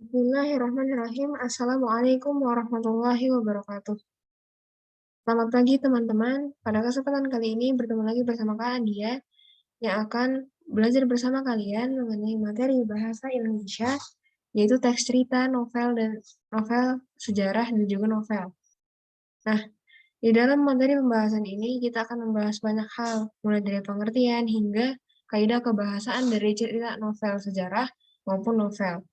Bismillahirrahmanirrahim. Assalamualaikum warahmatullahi wabarakatuh. Selamat pagi teman-teman. Pada kesempatan kali ini bertemu lagi bersama Kak Adia yang akan belajar bersama kalian mengenai materi bahasa Indonesia, yaitu teks cerita, novel, sejarah, dan juga novel. Nah, di dalam materi pembahasan ini kita akan membahas banyak hal, mulai dari pengertian hingga kaidah kebahasaan dari cerita novel sejarah maupun novel.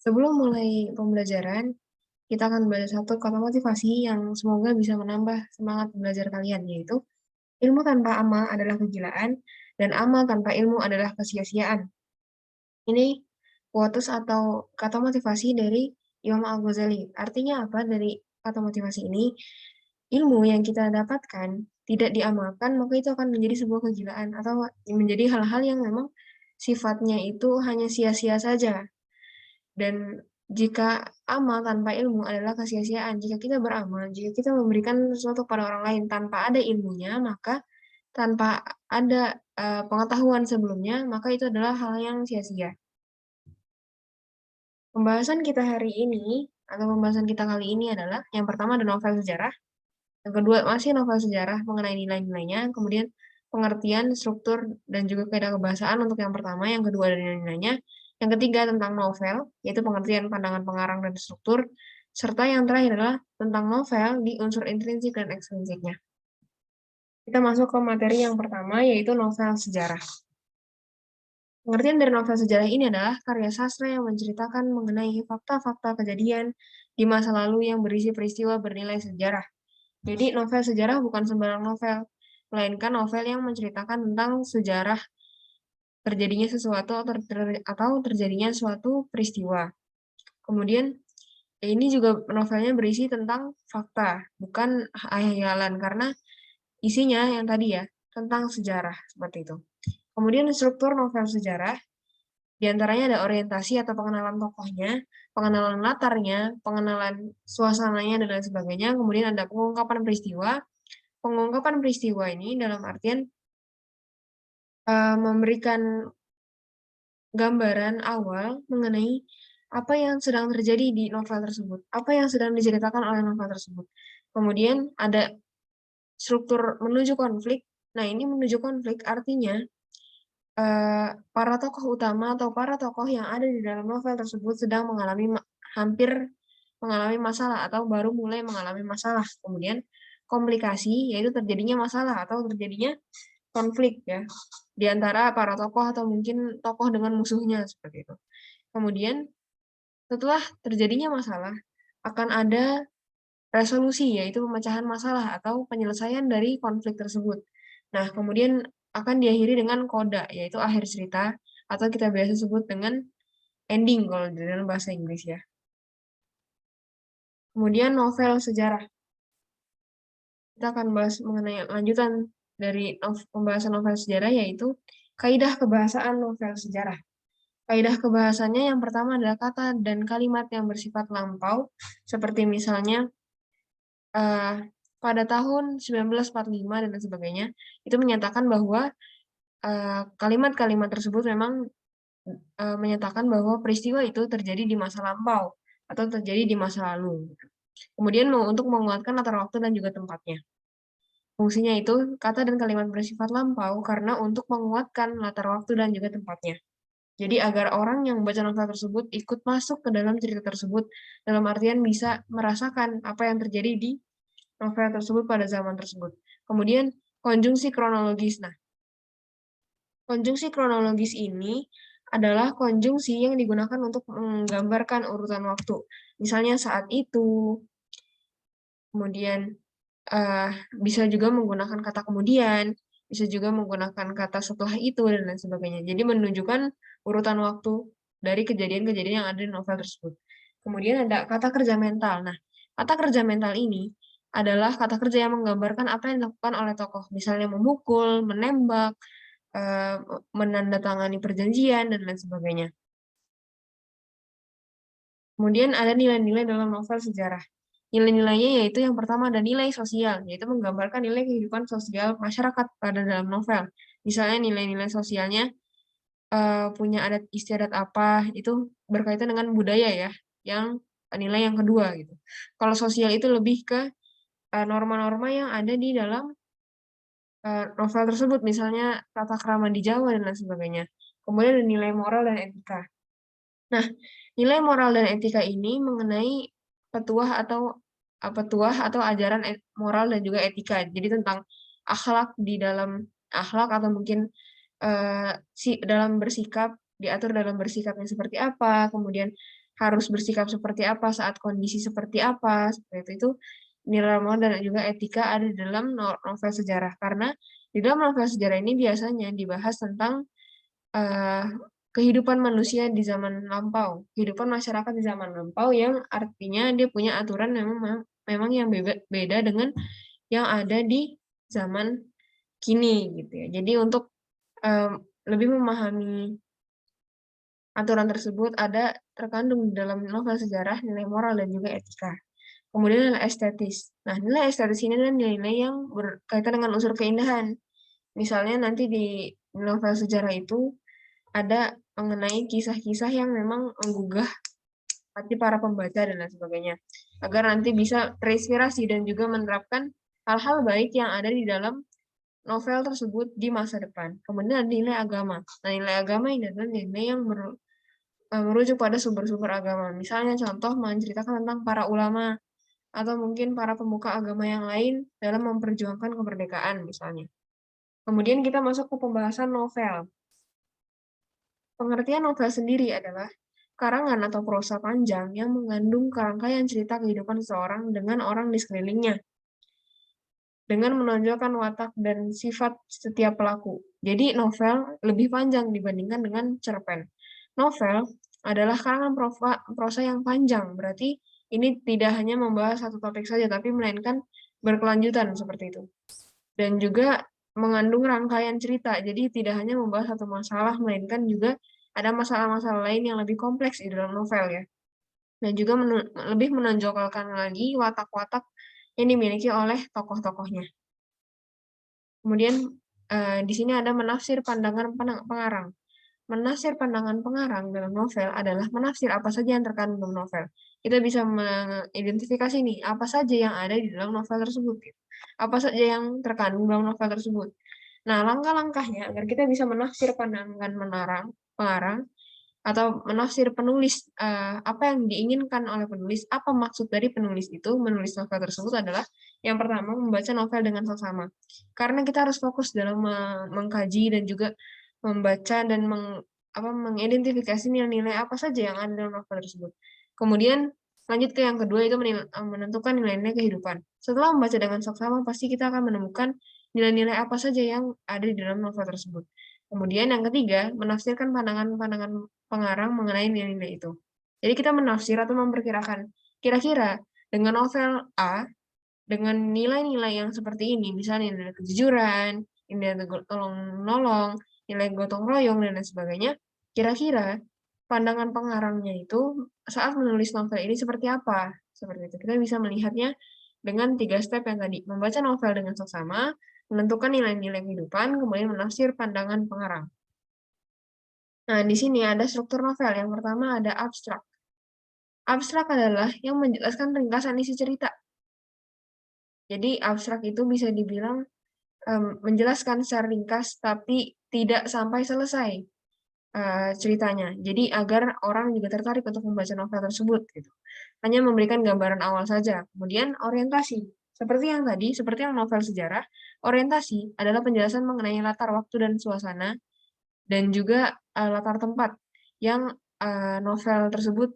Sebelum mulai pembelajaran, kita akan belajar satu kata motivasi yang semoga bisa menambah semangat belajar kalian, yaitu ilmu tanpa amal adalah kegilaan dan amal tanpa ilmu adalah kesia-siaan. Ini quotes atau kata motivasi dari Imam Al-Ghazali. Artinya apa dari kata motivasi ini? Ilmu yang kita dapatkan tidak diamalkan, maka itu akan menjadi sebuah kegilaan atau menjadi hal-hal yang memang sifatnya itu hanya sia-sia saja. Dan jika amal tanpa ilmu adalah kesia-siaan, jika kita beramal, jika kita memberikan sesuatu pada orang lain tanpa ada ilmunya, maka tanpa ada pengetahuan sebelumnya, maka itu adalah hal yang sia-sia. Pembahasan kita hari ini, atau pembahasan kita kali ini adalah, yang pertama ada novel sejarah, yang kedua masih novel sejarah mengenai nilai-nilainya, kemudian pengertian, struktur, dan juga kaidah kebahasaan untuk yang pertama, yang kedua ada nilai-nilainya, yang ketiga tentang novel, yaitu pengertian pandangan pengarang dan struktur, serta yang terakhir adalah tentang novel di unsur intrinsik dan ekstrinsiknya. Kita masuk ke materi yang pertama, yaitu novel sejarah. Pengertian dari novel sejarah ini adalah karya sastra yang menceritakan mengenai fakta-fakta kejadian di masa lalu yang berisi peristiwa bernilai sejarah. Jadi novel sejarah bukan sembarang novel, melainkan novel yang menceritakan tentang sejarah terjadinya sesuatu atau terjadinya suatu peristiwa. Kemudian ini juga novelnya berisi tentang fakta, bukan hayalan karena isinya yang tadi ya, tentang sejarah seperti itu. Kemudian struktur novel sejarah di antaranya ada orientasi atau pengenalan tokohnya, pengenalan latarnya, pengenalan suasananya, dan lain sebagainya. Kemudian ada pengungkapan peristiwa. Pengungkapan peristiwa ini dalam artian memberikan gambaran awal mengenai apa yang sedang terjadi di novel tersebut, apa yang sedang diceritakan oleh novel tersebut. Kemudian ada struktur menuju konflik. Nah, ini menuju konflik artinya para tokoh utama atau para tokoh yang ada di dalam novel tersebut sedang hampir mengalami masalah atau baru mulai mengalami masalah. Kemudian komplikasi, yaitu terjadinya masalah atau terjadinya konflik ya di antara para tokoh atau mungkin tokoh dengan musuhnya seperti itu. Kemudian setelah terjadinya masalah akan ada resolusi, yaitu pemecahan masalah atau penyelesaian dari konflik tersebut. Nah, kemudian akan diakhiri dengan koda, yaitu akhir cerita, atau kita biasa sebut dengan ending kalau di dalam bahasa Inggris ya. Kemudian novel sejarah. Kita akan bahas mengenai lanjutan dari pembahasan novel sejarah, yaitu kaidah kebahasaan novel sejarah. Kaidah kebahasannya yang pertama adalah kata dan kalimat yang bersifat lampau, seperti misalnya pada tahun 1945 dan lain sebagainya, itu menyatakan bahwa kalimat-kalimat tersebut memang menyatakan bahwa peristiwa itu terjadi di masa lampau atau terjadi di masa lalu. Kemudian untuk menguatkan latar waktu dan juga tempatnya. Fungsinya itu kata dan kalimat bersifat lampau karena untuk menguatkan latar waktu dan juga tempatnya. Jadi agar orang yang membaca novel tersebut ikut masuk ke dalam cerita tersebut, dalam artian bisa merasakan apa yang terjadi di novel tersebut pada zaman tersebut. Kemudian konjungsi kronologis. Nah, konjungsi kronologis ini adalah konjungsi yang digunakan untuk menggambarkan urutan waktu. Misalnya saat itu, kemudian bisa juga menggunakan kata kemudian, bisa juga menggunakan kata setelah itu, dan lain sebagainya. Jadi menunjukkan urutan waktu dari kejadian-kejadian yang ada di novel tersebut. Kemudian ada kata kerja mental. Nah, kata kerja mental ini adalah kata kerja yang menggambarkan apa yang dilakukan oleh tokoh. Misalnya memukul, menembak, menandatangani perjanjian, dan lain sebagainya. Kemudian ada nilai-nilai dalam novel sejarah. Nilai-nilainya yaitu yang pertama ada nilai sosial, yaitu menggambarkan nilai kehidupan sosial masyarakat pada dalam novel. Misalnya nilai-nilai sosialnya punya adat istiadat apa, itu berkaitan dengan budaya ya, yang nilai yang kedua gitu. Kalau sosial itu lebih ke norma-norma yang ada di dalam novel tersebut, misalnya tata krama di Jawa dan lain sebagainya. Kemudian ada nilai moral dan etika. Nah, nilai moral dan etika ini mengenai petuah atau ajaran moral dan juga etika. Jadi tentang akhlak di dalam akhlak atau mungkin dalam bersikap, diatur dalam bersikapnya seperti apa, kemudian harus bersikap seperti apa saat kondisi seperti apa, seperti itu. Nilai moral dan juga etika ada di dalam novel sejarah, karena di dalam novel sejarah ini biasanya dibahas tentang eh, kehidupan manusia di zaman lampau, kehidupan masyarakat di zaman lampau, yang artinya dia punya aturan memang yang beda dengan yang ada di zaman kini gitu ya. Jadi untuk lebih memahami aturan tersebut ada terkandung di dalam novel sejarah nilai moral dan juga etika. Kemudian nilai estetis. Nah, nilai estetis ini adalah nilai-nilai yang berkaitan dengan unsur keindahan. Misalnya nanti di novel sejarah itu ada mengenai kisah-kisah yang memang menggugah hati para pembaca dan lain sebagainya. Agar nanti bisa terinspirasi dan juga menerapkan hal-hal baik yang ada di dalam novel tersebut di masa depan. Kemudian ada nilai agama. Nah, nilai agama ini adalah nilai yang merujuk pada sumber-sumber agama. Misalnya contoh menceritakan tentang para ulama atau mungkin para pemuka agama yang lain dalam memperjuangkan kemerdekaan misalnya. Kemudian kita masuk ke pembahasan novel. Pengertian novel sendiri adalah karangan atau prosa panjang yang mengandung kerangkaian cerita kehidupan seseorang dengan orang di sekelilingnya, dengan menonjolkan watak dan sifat setiap pelaku. Jadi novel lebih panjang dibandingkan dengan cerpen. Novel adalah karangan prosa yang panjang, berarti ini tidak hanya membahas satu topik saja, tapi melainkan berkelanjutan seperti itu. Dan juga mengandung rangkaian cerita, jadi tidak hanya membahas satu masalah, melainkan juga ada masalah-masalah lain yang lebih kompleks di dalam novel ya. Dan juga lebih menonjolkan lagi watak-watak yang dimiliki oleh tokoh-tokohnya. Kemudian di sini ada menafsir pandangan pengarang. Menafsir pandangan pengarang dalam novel adalah menafsir apa saja yang terkandung dalam novel. Kita bisa mengidentifikasi nih, apa saja yang ada di dalam novel tersebut. Gitu. Apa saja yang terkandung dalam novel tersebut. Nah, langkah-langkahnya agar kita bisa menafsir pandangan pengarang, atau menafsir penulis, apa yang diinginkan oleh penulis, apa maksud dari penulis itu, menulis novel tersebut adalah yang pertama, membaca novel dengan seksama. Karena kita harus fokus dalam mengkaji dan juga membaca dan mengidentifikasi nilai-nilai apa saja yang ada dalam novel tersebut. Kemudian lanjut ke yang kedua, itu menentukan nilai-nilai kehidupan. Setelah membaca dengan seksama, pasti kita akan menemukan nilai-nilai apa saja yang ada di dalam novel tersebut. Kemudian yang ketiga, menafsirkan pandangan-pandangan pengarang mengenai nilai-nilai itu. Jadi kita menafsir atau memperkirakan, kira-kira dengan novel A, dengan nilai-nilai yang seperti ini, misalnya nilai kejujuran, nilai tolong-menolong, nilai gotong royong, dan lain sebagainya, kira-kira pandangan pengarangnya itu saat menulis novel ini seperti apa? Seperti itu. Kita bisa melihatnya dengan 3 step yang tadi. Membaca novel dengan seksama, menentukan nilai-nilai kehidupan, kemudian menafsir pandangan pengarang. Nah, di sini ada struktur novel. Yang pertama ada abstrak. Abstrak adalah yang menjelaskan ringkasan isi cerita. Jadi abstrak itu bisa dibilang menjelaskan secara ringkas, tapi tidak sampai selesai ceritanya. Jadi agar orang juga tertarik untuk membaca novel tersebut. Gitu. Hanya memberikan gambaran awal saja. Kemudian orientasi. Seperti yang tadi, seperti yang novel sejarah, orientasi adalah penjelasan mengenai latar waktu dan suasana, dan juga latar tempat yang novel tersebut,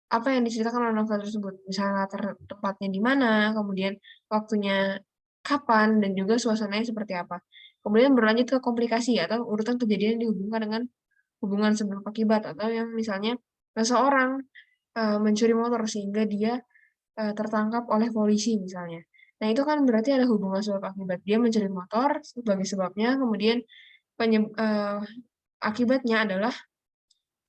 apa yang diceritakan oleh novel tersebut. Misalnya latar tempatnya di mana, kemudian waktunya kapan, dan juga suasananya seperti apa. Kemudian berlanjut ke komplikasi atau urutan kejadian yang dihubungkan dengan hubungan sebab akibat, atau yang misalnya seseorang mencuri motor sehingga dia tertangkap oleh polisi misalnya. Nah, itu kan berarti ada hubungan sebab akibat. Dia mencuri motor sebagai sebabnya, kemudian akibatnya adalah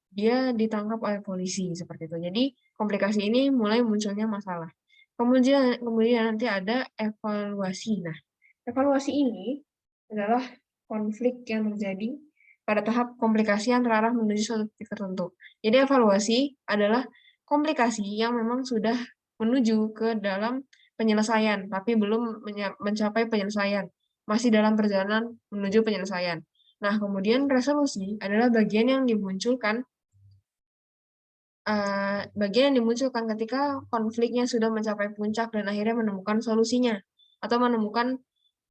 dia ditangkap oleh polisi seperti itu. Jadi komplikasi ini mulai munculnya masalah. Kemudian nanti ada evaluasi. Nah, evaluasi ini adalah konflik yang terjadi pada tahap komplikasi yang terarah menuju suatu titik tertentu. Jadi evaluasi adalah komplikasi yang memang sudah menuju ke dalam penyelesaian, tapi belum mencapai penyelesaian, masih dalam perjalanan menuju penyelesaian. Nah, kemudian resolusi adalah bagian yang dimunculkan ketika konfliknya sudah mencapai puncak dan akhirnya menemukan solusinya atau menemukan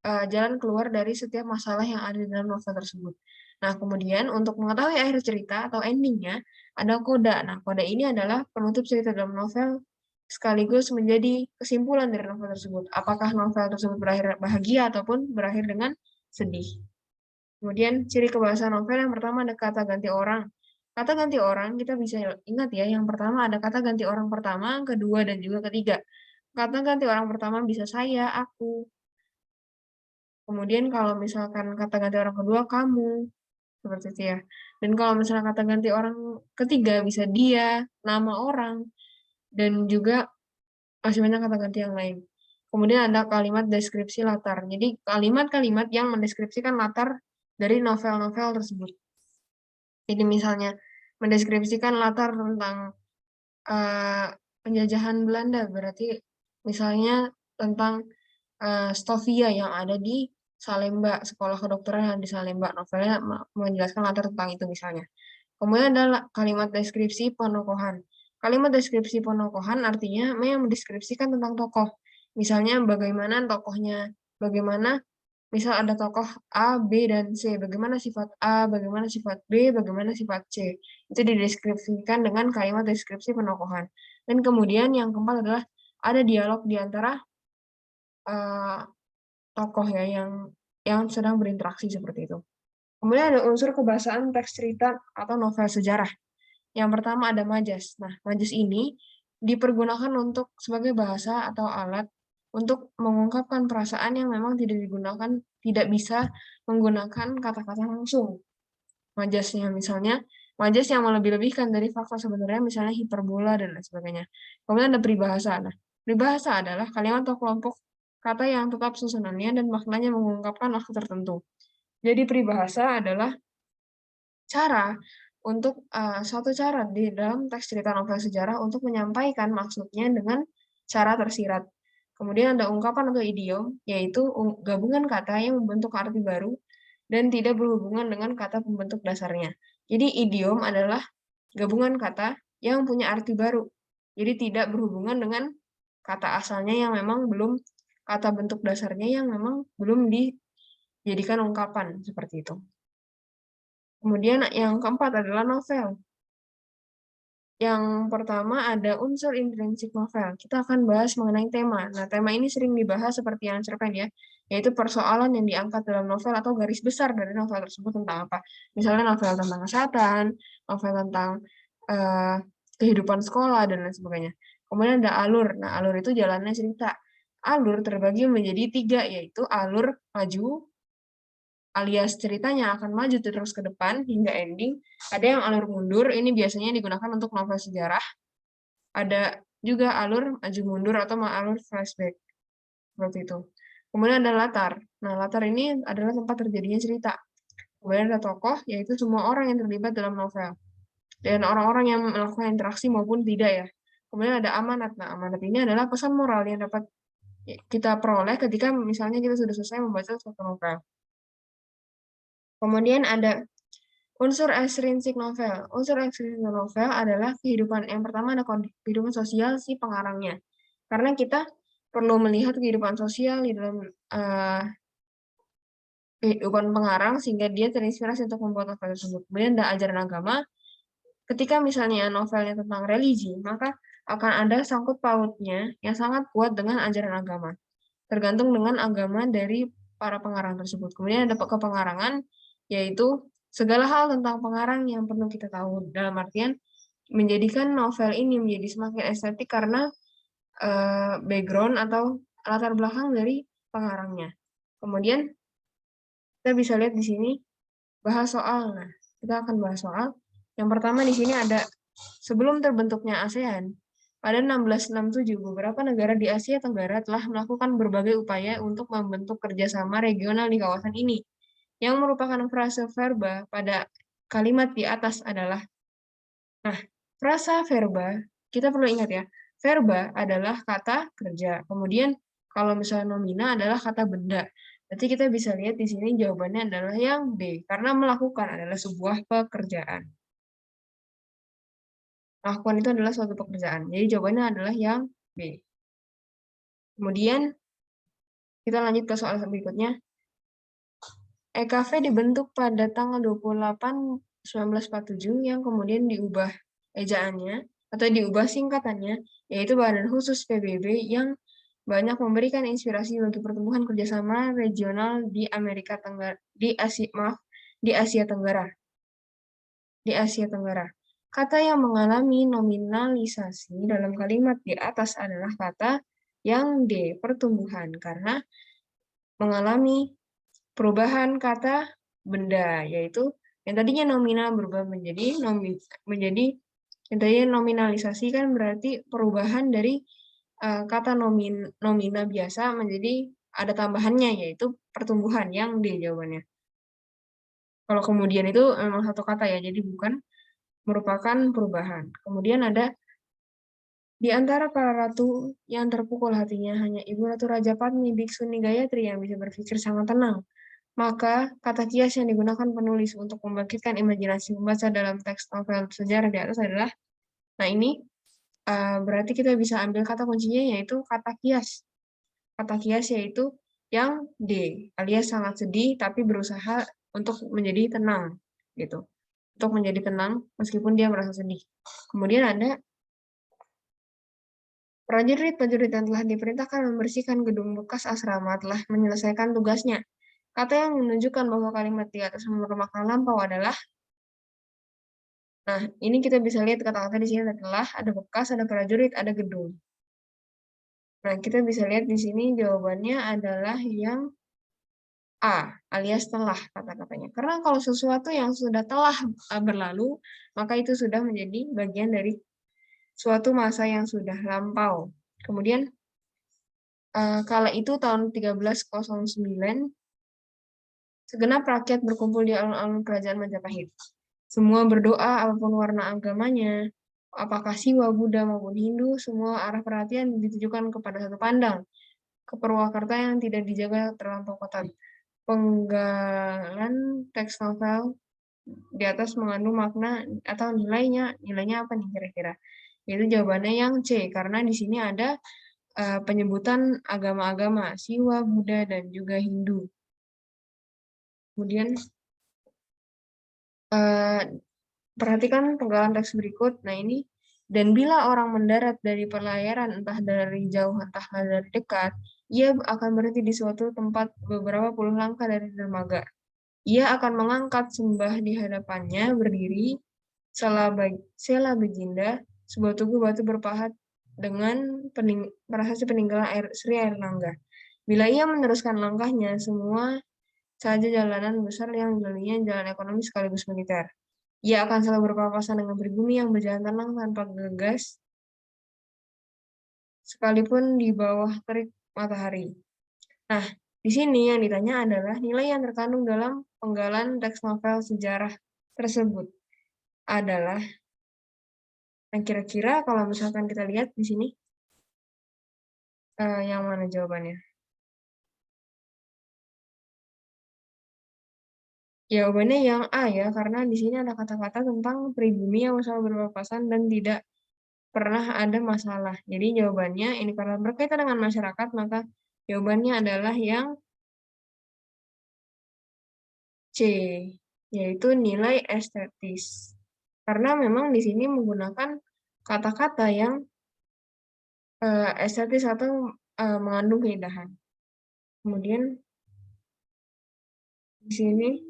jalan keluar dari setiap masalah yang ada di dalam novel tersebut. Nah, kemudian untuk mengetahui akhir cerita atau endingnya ada koda. Nah, koda ini adalah penutup cerita dalam novel sekaligus menjadi kesimpulan dari novel tersebut. Apakah novel tersebut berakhir bahagia ataupun berakhir dengan sedih. Kemudian ciri kebahasaan novel yang pertama ada kata ganti orang. Kata ganti orang kita bisa ingat ya, yang pertama ada kata ganti orang pertama, kedua, dan juga ketiga. Kata ganti orang pertama bisa saya, aku. Kemudian kalau misalkan kata ganti orang kedua, kamu. Seperti itu ya. Dan kalau misalnya kata ganti orang ketiga bisa dia, nama orang, dan juga masih banyak kata ganti yang lain. Kemudian ada kalimat deskripsi latar. Jadi kalimat-kalimat yang mendeskripsikan latar dari novel-novel tersebut. Jadi misalnya mendeskripsikan latar tentang penjajahan Belanda, berarti misalnya tentang Stovia yang ada di Salemba, sekolah kedokteran di Salemba. Novelnya menjelaskan latar tentang itu misalnya. Kemudian ada kalimat deskripsi penokohan. Kalimat deskripsi penokohan artinya yang mendeskripsikan tentang tokoh. Misalnya bagaimana tokohnya, bagaimana misal ada tokoh A, B, dan C. Bagaimana sifat A, bagaimana sifat B, bagaimana sifat C. Itu dideskripsikan dengan kalimat deskripsi penokohan. Dan kemudian yang keempat adalah ada dialog di antara tokoh ya yang sedang berinteraksi seperti itu. Kemudian ada unsur kebahasaan teks cerita atau novel sejarah. Yang pertama ada majas. Nah, majas ini dipergunakan untuk sebagai bahasa atau alat untuk mengungkapkan perasaan yang memang tidak bisa menggunakan kata-kata langsung. Majasnya misalnya, majas yang melebih-lebihkan dari fakta sebenarnya, misalnya hiperbola dan lain sebagainya. Kemudian ada peribahasa. Nah, peribahasa adalah kalimat atau kelompok kata yang tetap susunannya dan maknanya mengungkapkan maksud tertentu. Jadi peribahasa adalah suatu cara di dalam teks cerita novel sejarah untuk menyampaikan maksudnya dengan cara tersirat. Kemudian ada ungkapan atau idiom, yaitu gabungan kata yang membentuk arti baru dan tidak berhubungan dengan kata pembentuk dasarnya. Jadi idiom adalah gabungan kata yang punya arti baru. Jadi tidak berhubungan dengan kata asalnya yang memang belum, kata bentuk dasarnya yang memang belum dijadikan ungkapan, seperti itu. Kemudian yang keempat adalah novel. Yang pertama ada unsur intrinsik novel. Kita akan bahas mengenai tema. Nah, tema ini sering dibahas seperti yang cerpen ya, yaitu persoalan yang diangkat dalam novel atau garis besar dari novel tersebut tentang apa. Misalnya novel tentang kesehatan, novel tentang uh, kehidupan sekolah, dan lain sebagainya. Kemudian ada alur. Nah, alur itu jalannya cerita. Alur terbagi menjadi 3, yaitu alur maju, alias ceritanya akan maju terus ke depan hingga ending. Ada yang alur mundur, ini biasanya digunakan untuk novel sejarah. Ada juga alur maju mundur atau alur flashback. Seperti itu. Kemudian ada latar. Nah, latar ini adalah tempat terjadinya cerita. Kemudian ada tokoh, yaitu semua orang yang terlibat dalam novel. Dan orang-orang yang melakukan interaksi maupun tidak ya. Kemudian ada amanat. Nah, amanat ini adalah pesan moral yang dapat kita peroleh ketika misalnya kita sudah selesai membaca suatu novel. Kemudian ada unsur ekstrinsik novel. Unsur ekstrinsik novel adalah kehidupan. Yang pertama ada kehidupan sosial si pengarangnya. Karena kita perlu melihat kehidupan sosial di dalam kehidupan pengarang sehingga dia terinspirasi untuk membuat novel tersebut. Kemudian ada ajaran agama. Ketika misalnya novelnya tentang religi, maka akan ada sangkut pautnya yang sangat kuat dengan ajaran agama. Tergantung dengan agama dari para pengarang tersebut. Kemudian ada kepengarangan, yaitu segala hal tentang pengarang yang perlu kita tahu. Dalam artian, menjadikan novel ini menjadi semakin estetik karena background atau latar belakang dari pengarangnya. Kemudian, kita bisa lihat di sini, bahas soal. Nah, kita akan bahas soal. Yang pertama di sini ada, sebelum terbentuknya ASEAN, pada 1667, beberapa negara di Asia Tenggara telah melakukan berbagai upaya untuk membentuk kerjasama regional di kawasan ini. yang merupakan frase verba pada kalimat di atas adalah. Nah, frasa verba, kita perlu ingat ya, verba adalah kata kerja. Kemudian kalau misalnya nomina adalah kata benda. Berarti kita bisa lihat di sini jawabannya adalah yang B, karena melakukan adalah sebuah pekerjaan. Melakukan itu adalah suatu pekerjaan. Jadi jawabannya adalah yang B. Kemudian kita lanjut ke soal berikutnya. EKV dibentuk pada tanggal 28/1947 yang kemudian diubah ejaannya atau diubah singkatannya, yaitu Badan Khusus PBB yang banyak memberikan inspirasi bagi pertumbuhan kerjasama regional di Amerika Tenggara, di Asia Tenggara. Di Asia Tenggara. Kata yang mengalami nominalisasi dalam kalimat di atas adalah kata yang D, pertumbuhan, karena mengalami perubahan kata benda, yaitu yang tadinya nominal berubah menjadi yang tadinya nominalisasi kan berarti perubahan dari kata nomina biasa menjadi ada tambahannya, yaitu pertumbuhan, yang D jawabannya. Kalau kemudian itu memang satu kata ya, jadi bukan merupakan perubahan. Kemudian ada di antara para ratu yang terpukul hatinya hanya Ibu Ratu Raja Padmi Biksuni Gayatri yang bisa berpikir sangat tenang. Maka kata kias yang digunakan penulis untuk membangkitkan imajinasi membaca dalam teks novel sejarah di atas adalah, nah ini berarti kita bisa ambil kata kuncinya yaitu kata kias. Kata kias yaitu yang D, alias sangat sedih tapi berusaha untuk menjadi tenang gitu. Untuk menjadi tenang meskipun dia merasa sedih. Kemudian ada prajurit-prajurit yang telah diperintahkan membersihkan gedung bekas asrama telah menyelesaikan tugasnya. Kata yang menunjukkan bahwa kalimat di atas bermakna lampau adalah, nah ini kita bisa lihat kata-kata di sini ada telah, ada bekas, ada prajurit, ada gedung. Nah kita bisa lihat di sini jawabannya adalah yang A, alias telah kata-katanya. Karena kalau sesuatu yang sudah telah berlalu, maka itu sudah menjadi bagian dari suatu masa yang sudah lampau. Kemudian kala itu tahun 1309, segenap rakyat berkumpul di alun-alun kerajaan Majapahit. Semua berdoa apapun warna agamanya, apakah Siwa, Buddha maupun Hindu, semua arah perhatian ditujukan kepada satu pandang, ke Purwakarta yang tidak dijaga terlampau ketat. Penggalan teks novel di atas mengandung makna atau nilainya apa nih kira-kira? Yaitu jawabannya yang C, karena di sini ada penyebutan agama-agama Siwa, Buddha, dan juga Hindu. Kemudian perhatikan penggalan teks berikut. Nah ini, dan bila orang mendarat dari pelayaran entah dari jauh entah dari dekat, ia akan berhenti di suatu tempat beberapa puluh langkah dari dermaga. Ia akan mengangkat sembah di hadapannya berdiri sela baginda, sebuah tugu batu berpahat dengan prasasti peninggalan Sri Airlangga. Bila ia meneruskan langkahnya, semua saja jalanan besar yang dilaluinya jalan ekonomi sekaligus militer. Ia akan selalu berpapasan dengan pribumi yang berjalan tenang tanpa gegas, sekalipun di bawah terik matahari. Nah, di sini yang ditanya adalah nilai yang terkandung dalam penggalan teks novel sejarah tersebut adalah, yang kira-kira kalau misalkan kita lihat di sini, yang mana jawabannya? Jawabannya yang A ya, karena di sini ada kata-kata tentang pribumi yang selalu berpapasan dan tidak pernah ada masalah. Jadi jawabannya ini karena berkaitan dengan masyarakat, maka jawabannya adalah yang C, yaitu nilai estetis. Karena memang di sini menggunakan kata-kata yang estetis atau mengandung keindahan. Kemudian di sini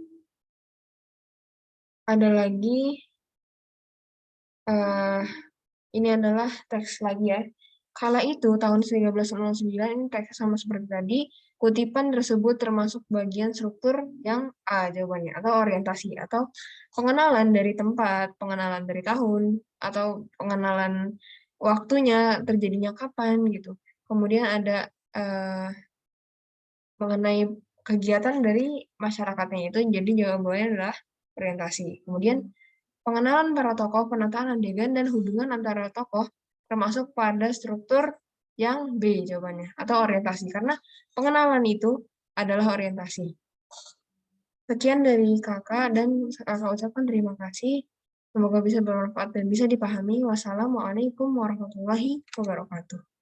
ada lagi, ini adalah teks lagi ya. Kala itu, tahun 1309, ini teks sama seperti tadi, kutipan tersebut termasuk bagian struktur yang A jawabannya, atau orientasi, atau pengenalan dari tempat, pengenalan dari tahun, atau pengenalan waktunya, terjadinya kapan, gitu. Kemudian ada mengenai kegiatan dari masyarakatnya itu, jadi jawabannya adalah orientasi. Kemudian pengenalan para tokoh, penataan adegan, dan hubungan antara tokoh termasuk pada struktur yang B jawabannya, atau orientasi. Karena pengenalan itu adalah orientasi. Sekian dari kakak, dan kakak ucapkan terima kasih. Semoga bisa bermanfaat dan bisa dipahami. Wassalamualaikum warahmatullahi wabarakatuh.